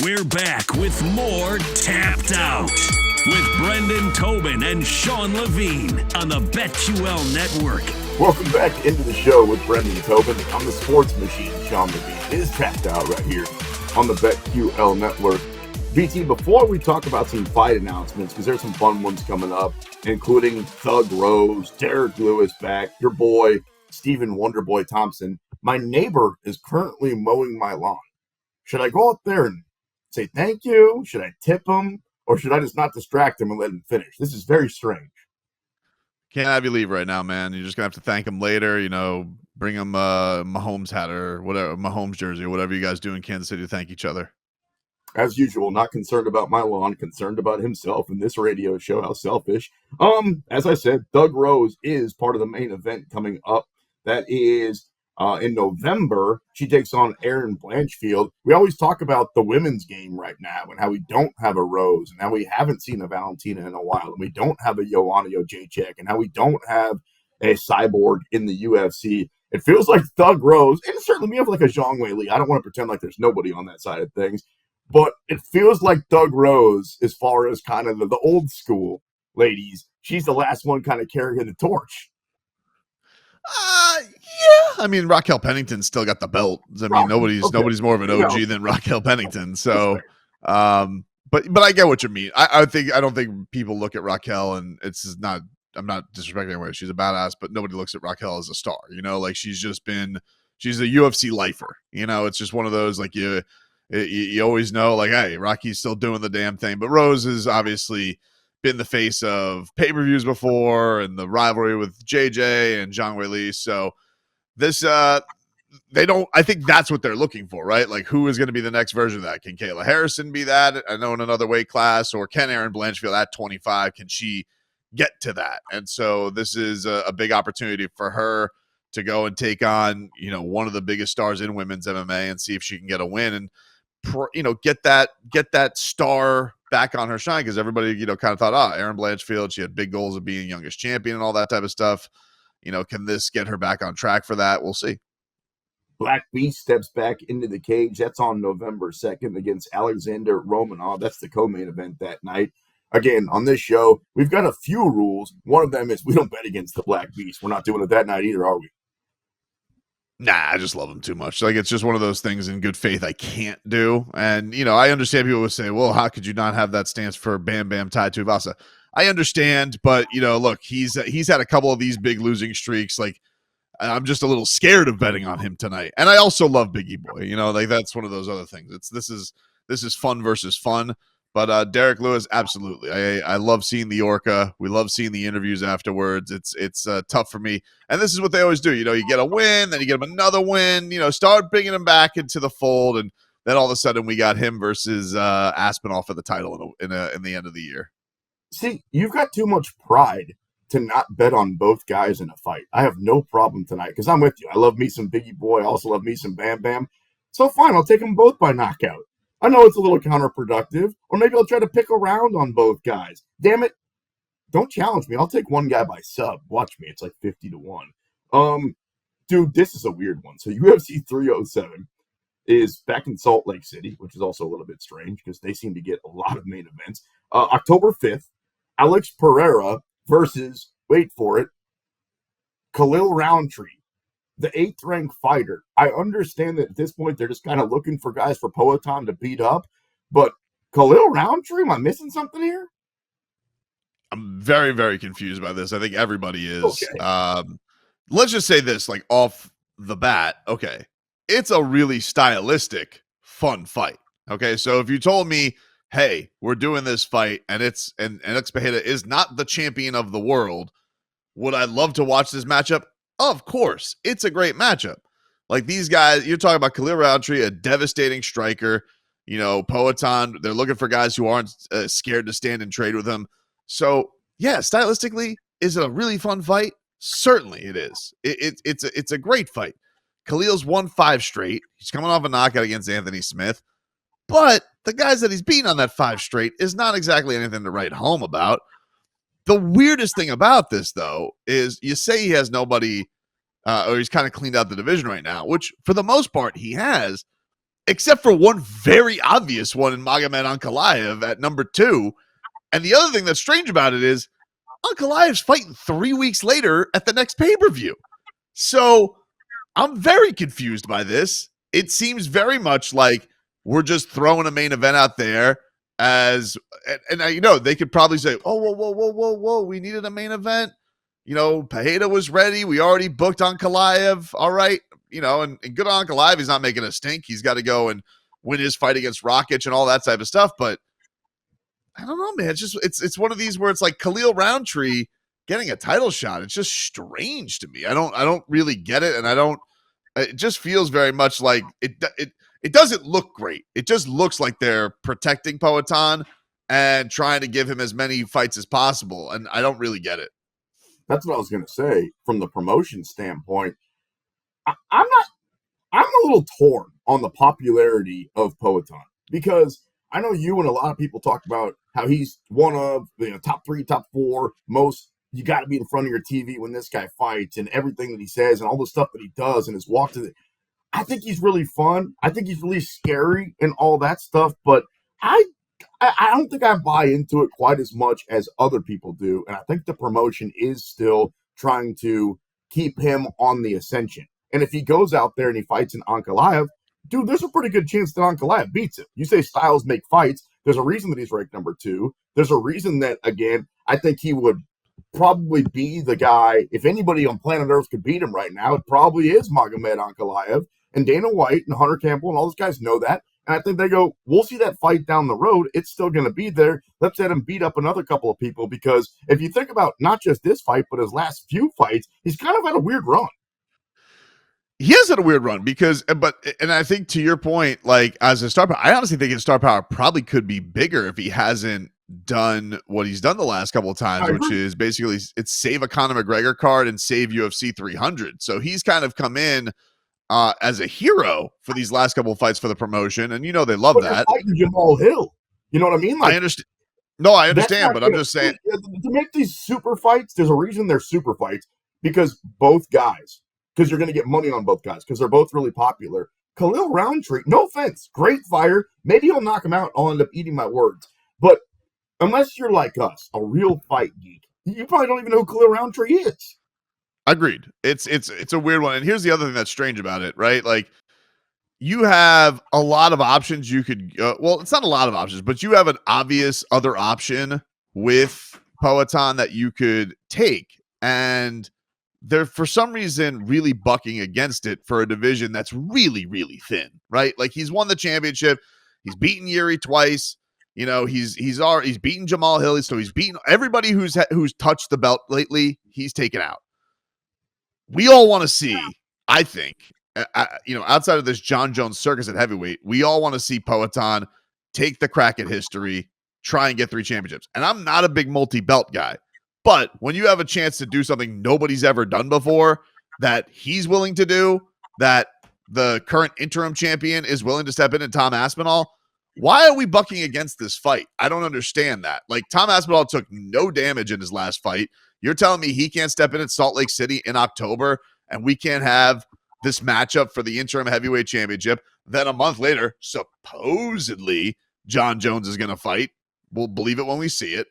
We're back with more Tapped Out with Brendan Tobin and Sean Levine on the BetQL Network. Welcome back into the show with Brendan Tobin. I'm the sports machine, Sean Levine. It is Tapped Out right here on the BetQL Network. BT, before we talk about some fight announcements, because there's some fun ones coming up, including Thug Rose, Derek Lewis back, your boy, Stephen Wonderboy Thompson. My neighbor is currently mowing my lawn. Should I go up there and say thank you? Should I tip him? Or should I just not distract him and let him finish? This is very strange. Can't have you leave right now, man. You're just going to have to thank him later. You know, bring him a Mahomes hat or whatever, Mahomes jersey or whatever you guys do in Kansas City to thank each other. As usual, not concerned about my lawn, concerned about himself and this radio show. How selfish. As I said, Thug Rose is part of the main event coming up. That is in November. She takes on Erin Blanchfield. We always talk about the women's game right now and how we don't have a Rose and how we haven't seen a Valentina in a while and we don't have a Joanna Jacek and how we don't have a Cyborg in the UFC. It feels like Thug Rose, and certainly we have like a Zhang Weili. I don't want to pretend like there's nobody on that side of things, but it feels like Thug Rose, as far as kind of the old school ladies, she's the last one kind of carrying the torch. Yeah. I mean, Raquel Pennington still got the belt. I mean, nobody's more of an OG than Raquel Pennington. So, but I get what you mean. I don't think people look at Raquel and I'm not disrespecting her. She's a badass, but nobody looks at Raquel as a star. You know, like she's a UFC lifer. You know, it's just one of those like you always know like, hey, Rocky's still doing the damn thing. But Rose has obviously been the face of pay-per-views before and the rivalry with JJ and Zhang Weili. So this, I think that's what they're looking for, right? Like who is going to be the next version of that? Can Kayla Harrison be that? I know in another weight class, or can Erin Blanchfield at 25? Can she get to that? And so this is a big opportunity for her to go and take on, you know, one of the biggest stars in women's MMA and see if she can get a win and, you know, get that star back on her shine, because everybody, you know, kind of thought, Erin Blanchfield, she had big goals of being youngest champion and all that type of stuff. You know, can this get her back on track for that? We'll see. Black Beast steps back into the cage. That's on November 2nd against Alexander Romanov. That's the co-main event that night. Again, on this show, we've got a few rules. One of them is we don't bet against the Black Beast. We're not doing it that night either, are we? Nah, I just love him too much. Like, it's just one of those things in good faith I can't do. And, you know, I understand people would say, well, how could you not have that stance for Bam Bam Tai Tuivasa? I understand, but, you know, look, he's had a couple of these big losing streaks. Like, I'm just a little scared of betting on him tonight. And I also love Biggie Boy. You know, like that's one of those other things. This is fun versus fun. But Derek Lewis, absolutely. I love seeing the Orca. We love seeing the interviews afterwards. It's tough for me. And this is what they always do. You know, you get a win, then you get them another win. You know, start bringing them back into the fold, and then all of a sudden we got him versus Aspinall for the title in the end of the year. See, you've got too much pride to not bet on both guys in a fight. I have no problem tonight because I'm with you. I love me some Biggie Boy. I also love me some Bam Bam. So fine, I'll take them both by knockout. I know it's a little counterproductive, or maybe I'll try to pick around on both guys. Damn it. Don't challenge me. I'll take one guy by sub. Watch me. It's like 50-1. Dude, this is a weird one. So UFC 307 is back in Salt Lake City, which is also a little bit strange because they seem to get a lot of main events. October 5th, Alex Pereira versus, wait for it, Khalil Roundtree, the 8th-ranked fighter. I understand that at this point they're just kind of looking for guys for Poatan to beat up, but Khalil Roundtree, am I missing something here? I'm very, very confused by this. I think everybody is. Okay. Let's just say this, like off the bat, okay, it's a really stylistic, fun fight. Okay, so if you told me, hey, we're doing this fight and Alex Pereira is not the champion of the world, would I love to watch this matchup? Of course. It's a great matchup. Like these guys, you're talking about Khalil Roundtree, a devastating striker. You know, Poatan, they're looking for guys who aren't scared to stand and trade with him. So, yeah, stylistically, is it a really fun fight? Certainly it is. It's a great fight. Khalil's won 5 straight. He's coming off a knockout against Anthony Smith. But the guys that he's beaten on that 5 straight is not exactly anything to write home about. The weirdest thing about this, though, is you say he has nobody, or he's kind of cleaned out the division right now, which for the most part he has. except for one very obvious one in Magomed Ankalaev at number 2. And the other thing that's strange about it is Ankalaev's fighting 3 weeks later at the next pay-per-view. So I'm very confused by this. It seems very much like we're just throwing a main event out there as, and you know, they could probably say, oh, whoa, we needed a main event. You know, Pereira was ready. We already booked Ankalaev. All right. You know, and good on Ankalaev. He's not making a stink. He's got to go and win his fight against Rakic and all that type of stuff. But I don't know, man. It's one of these where it's like Khalil Roundtree getting a title shot. It's just strange to me. I don't really get it. And it just feels very much like it doesn't look great. It just looks like they're protecting Poatan and trying to give him as many fights as possible. And I don't really get it. That's what I was going to say from the promotion standpoint. I'm a little torn on the popularity of Poatan because I know you and a lot of people talk about how he's one of the top 3, top 4 most. You got to be in front of your TV when this guy fights and everything that he says and all the stuff that he does and his walk to the. I think he's really fun. I think he's really scary and all that stuff, but I don't think I buy into it quite as much as other people do. And I think the promotion is still trying to keep him on the ascension. And if he goes out there and he fights an Ankalaev, dude, there's a pretty good chance that Ankalaev beats him. You say styles make fights. There's a reason that he's ranked number 2. There's a reason that, again, I think he would probably be the guy. If anybody on planet Earth could beat him right now, it probably is Magomed Ankalaev. And Dana White and Hunter Campbell and all those guys know that. And I think they go, we'll see that fight down the road. It's still going to be there. Let's let him beat up another couple of people. Because if you think about not just this fight, but his last few fights, he's kind of had a weird run. He has had a weird run and I think to your point, like as a star power, I honestly think his star power probably could be bigger if he hasn't done what he's done the last couple of times, which is basically it's save a Conor McGregor card and save UFC 300. So he's kind of come in as a hero for these last couple of fights for the promotion, and you know they love that. Fighting Jamal Hill, you know what I mean? Like, I understand. No, I understand, but I'm just saying to make these super fights. There's a reason they're super fights because both guys. Because you're going to get money on both guys because they're both really popular. Khalil Roundtree, no offense, great fighter. Maybe he'll knock him out. I'll end up eating my words. But unless you're like us, a real fight geek, you probably don't even know who Khalil Roundtree is. Agreed. It's a weird one. And here's the other thing that's strange about it, right? Like you have a lot of options. You could, well, it's not a lot of options, but you have an obvious other option with Poatan that you could take. And they're for some reason really bucking against it for a division that's really, really thin, right? Like he's won the championship. He's beaten Yuri twice. You know, he's beaten Jamal Hill. So he's beaten everybody who's touched the belt lately. He's taken out. We all want to see, I think, outside of this John Jones circus at heavyweight, we all want to see Poatan take the crack at history, try and get 3 championships. And I'm not a big multi-belt guy. But when you have a chance to do something nobody's ever done before that he's willing to do, that the current interim champion is willing to step in and Tom Aspinall, why are we bucking against this fight? I don't understand that. Like Tom Aspinall took no damage in his last fight. You're telling me he can't step in at Salt Lake City in October and we can't have this matchup for the interim heavyweight championship. Then a month later, supposedly John Jones is going to fight. We'll believe it when we see it.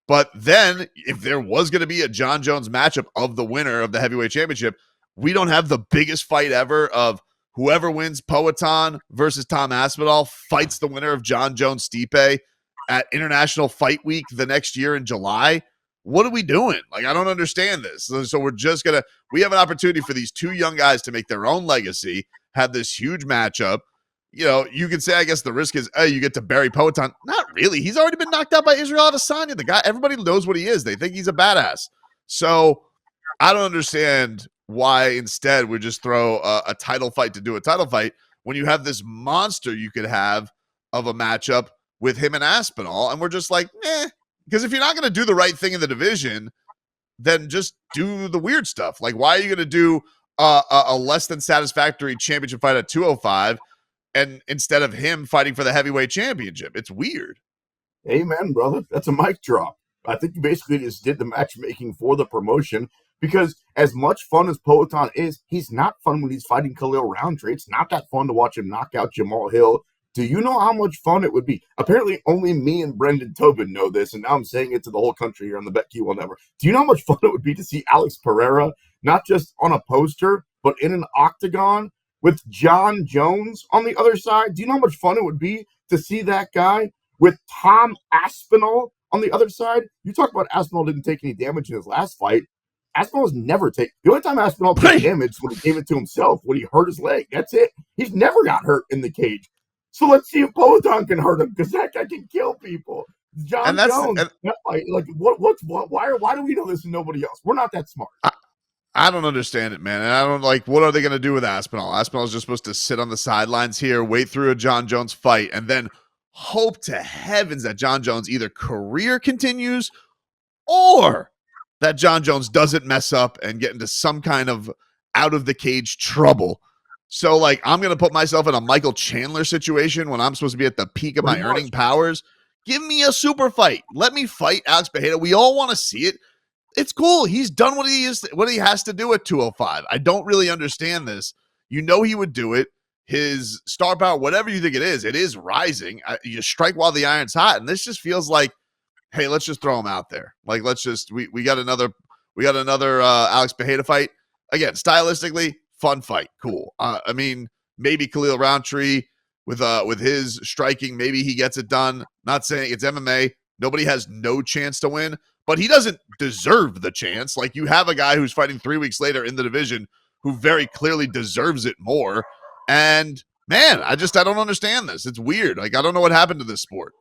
But then if there was going to be a John Jones matchup of the winner of the heavyweight championship, we don't have the biggest fight ever of whoever wins Poatan versus Tom Aspinall fights the winner of John Jones Stipe at International Fight Week the next year in July. What are we doing? Like, I don't understand this. So we're just going to, we have an opportunity for these 2 young guys to make their own legacy, have this huge matchup. You know, you could say, I guess the risk is, you get to bury Poatan. Not really. He's already been knocked out by Israel Adesanya. The guy, everybody knows what he is. They think he's a badass. So I don't understand why instead we just throw a title fight to do a title fight when you have this monster you could have of a matchup with him and Aspinall. And we're just like, because if you're not going to do the right thing in the division, then just do the weird stuff. Like, why are you going to do a less than satisfactory championship fight at 205 and instead of him fighting for the heavyweight championship? It's weird. Amen, brother. That's a mic drop. I think you basically just did the matchmaking for the promotion Because as much fun as Poatan is, he's not fun when he's fighting Khalil Roundtree. It's not that fun to watch him knock out Jamal Hill. Do you know how much fun it would be? Apparently, only me and Brendan Tobin know this, and now I'm saying it to the whole country here on the BetQL Network. Do you know how much fun it would be to see Alex Pereira, not just on a poster, but in an octagon with John Jones on the other side? Do you know how much fun it would be to see that guy with Tom Aspinall on the other side? You talk about Aspinall didn't take any damage in his last fight. Aspinall's never taken. The only time Aspinall took damage when he gave it to himself, when he hurt his leg. That's it. He's never got hurt in the cage. So let's see if Poatan can hurt him, because that guy can kill people. John Jones, why do we know this and nobody else? We're not that smart. I don't understand it, man. And I don't what are they going to do with Aspinall? Aspinall's just supposed to sit on the sidelines here, wait through a John Jones fight, and then hope to heavens that John Jones either career continues or that John Jones doesn't mess up and get into some kind of out of the cage trouble. So, I'm going to put myself in a Michael Chandler situation when I'm supposed to be at the peak of my earning powers. Give me a super fight. Let me fight Alex Pereira. We all want to see it. It's cool. He's done what he has to do at 205. I don't really understand this. He would do it. His star power, whatever you think it is rising. You strike while the iron's hot, and this just feels like, hey, let's just throw him out there. We got another Alex Pereira fight. Again, stylistically, fun fight, cool. Maybe Khalil Roundtree with his striking, maybe he gets it done. Not saying it's MMA. Nobody has no chance to win, but he doesn't deserve the chance. You have a guy who's fighting 3 weeks later in the division who very clearly deserves it more. And man, I don't understand this. It's weird. I don't know what happened to this sport.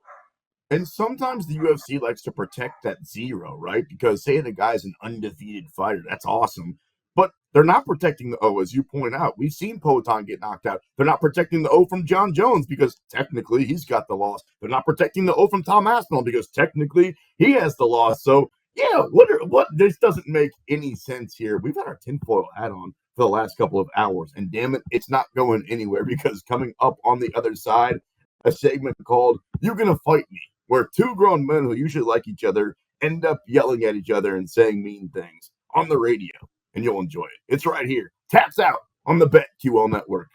And sometimes the UFC likes to protect that zero, right? Because say the guy's an undefeated fighter, that's awesome. But they're not protecting the O, as you point out. We've seen Poatan get knocked out. They're not protecting the O from John Jones because technically he's got the loss. They're not protecting the O from Tom Aspinall because technically he has the loss. So, yeah, what this doesn't make any sense here. We've had our tinfoil hat on for the last couple of hours, and damn it, it's not going anywhere because coming up on the other side, a segment called You're Gonna Fight Me, where two grown men who usually like each other end up yelling at each other and saying mean things on the radio. And you'll enjoy it. It's right here. Taps Out on the BetQL Network.